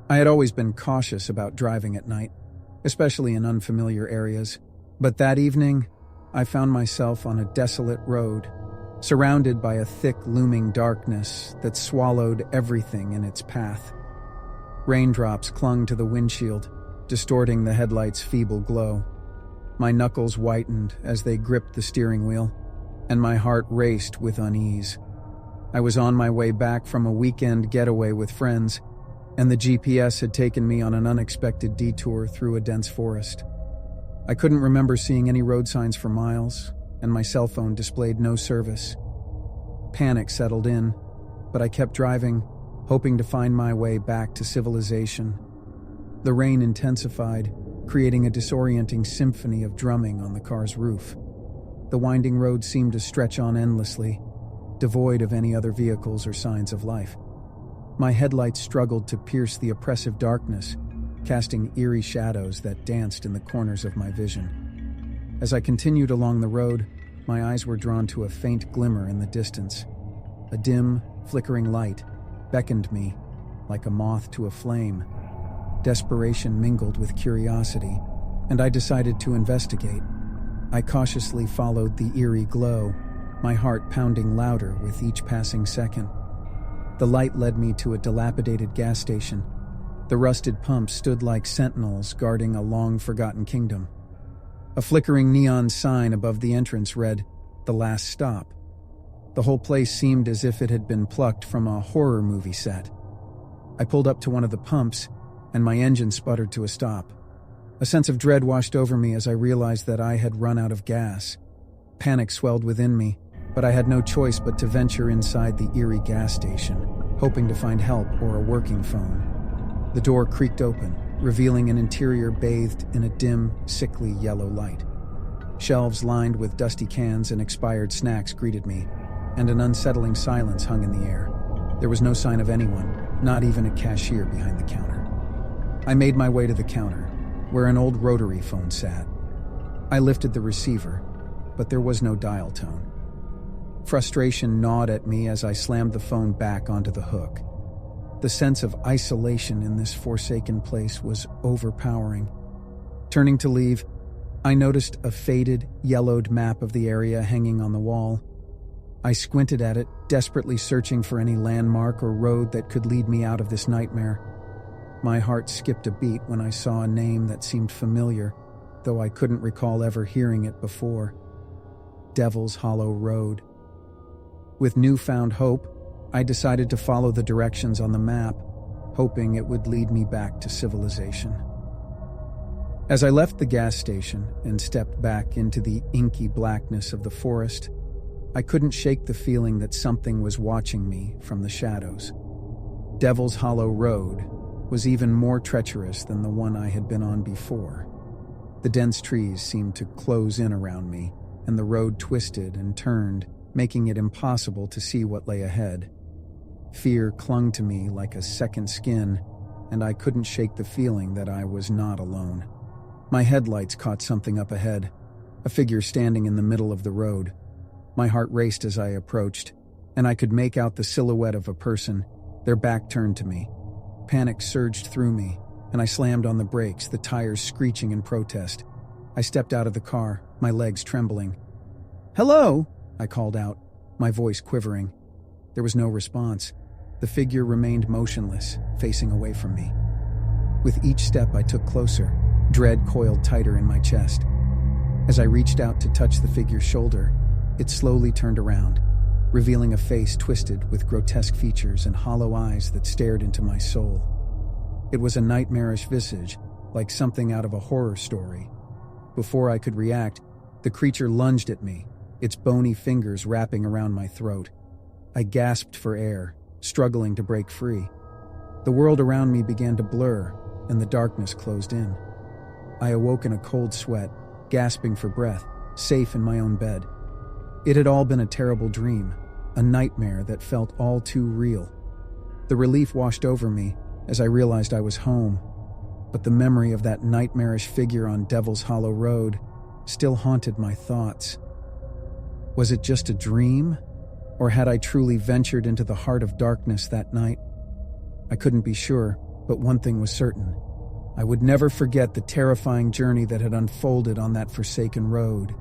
I had always been cautious about driving at night, especially in unfamiliar areas, but that evening, I found myself on a desolate road, surrounded by a thick, looming darkness that swallowed everything in its path. Raindrops clung to the windshield, distorting the headlights' feeble glow. My knuckles whitened as they gripped the steering wheel, and my heart raced with unease. I was on my way back from a weekend getaway with friends, and the GPS had taken me on an unexpected detour through a dense forest. I couldn't remember seeing any road signs for miles, and my cell phone displayed no service. Panic settled in, but I kept driving, hoping to find my way back to civilization. The rain intensified, creating a disorienting symphony of drumming on the car's roof. The winding road seemed to stretch on endlessly, devoid of any other vehicles or signs of life. My headlights struggled to pierce the oppressive darkness, casting eerie shadows that danced in the corners of my vision. As I continued along the road, my eyes were drawn to a faint glimmer in the distance. A dim, flickering light beckoned me, like a moth to a flame. Desperation mingled with curiosity, and I decided to investigate. I cautiously followed the eerie glow, my heart pounding louder with each passing second. The light led me to a dilapidated gas station. The rusted pumps stood like sentinels guarding a long-forgotten kingdom. A flickering neon sign above the entrance read, "The Last Stop." The whole place seemed as if it had been plucked from a horror movie set. I pulled up to one of the pumps, and my engine sputtered to a stop. A sense of dread washed over me as I realized that I had run out of gas. Panic swelled within me, but I had no choice but to venture inside the eerie gas station, hoping to find help or a working phone. The door creaked open, revealing an interior bathed in a dim, sickly yellow light. Shelves lined with dusty cans and expired snacks greeted me, and an unsettling silence hung in the air. There was no sign of anyone, not even a cashier behind the counter. I made my way to the counter, where an old rotary phone sat. I lifted the receiver, but there was no dial tone. Frustration gnawed at me as I slammed the phone back onto the hook. The sense of isolation in this forsaken place was overpowering. Turning to leave, I noticed a faded, yellowed map of the area hanging on the wall. I squinted at it, desperately searching for any landmark or road that could lead me out of this nightmare. My heart skipped a beat when I saw a name that seemed familiar, though I couldn't recall ever hearing it before. Devil's Hollow Road. With newfound hope, I decided to follow the directions on the map, hoping it would lead me back to civilization. As I left the gas station and stepped back into the inky blackness of the forest, I couldn't shake the feeling that something was watching me from the shadows. Devil's Hollow Road was even more treacherous than the one I had been on before. The dense trees seemed to close in around me, and the road twisted and turned, making it impossible to see what lay ahead. Fear clung to me like a second skin, and I couldn't shake the feeling that I was not alone. My headlights caught something up ahead, a figure standing in the middle of the road. My heart raced as I approached, and I could make out the silhouette of a person, their back turned to me. Panic surged through me, and I slammed on the brakes, the tires screeching in protest. I stepped out of the car, my legs trembling. "Hello!" I called out, my voice quivering. There was no response. The figure remained motionless, facing away from me. With each step I took closer, dread coiled tighter in my chest. As I reached out to touch the figure's shoulder, it slowly turned around, revealing a face twisted with grotesque features and hollow eyes that stared into my soul. It was a nightmarish visage, like something out of a horror story. Before I could react, the creature lunged at me, its bony fingers wrapping around my throat. I gasped for air, struggling to break free. The world around me began to blur, and the darkness closed in. I awoke in a cold sweat, gasping for breath, safe in my own bed. It had all been a terrible dream, a nightmare that felt all too real. The relief washed over me as I realized I was home, but the memory of that nightmarish figure on Devil's Hollow Road still haunted my thoughts. Was it just a dream, or had I truly ventured into the heart of darkness that night? I couldn't be sure, But one thing was certain. I would never forget the terrifying journey that had unfolded on that forsaken road.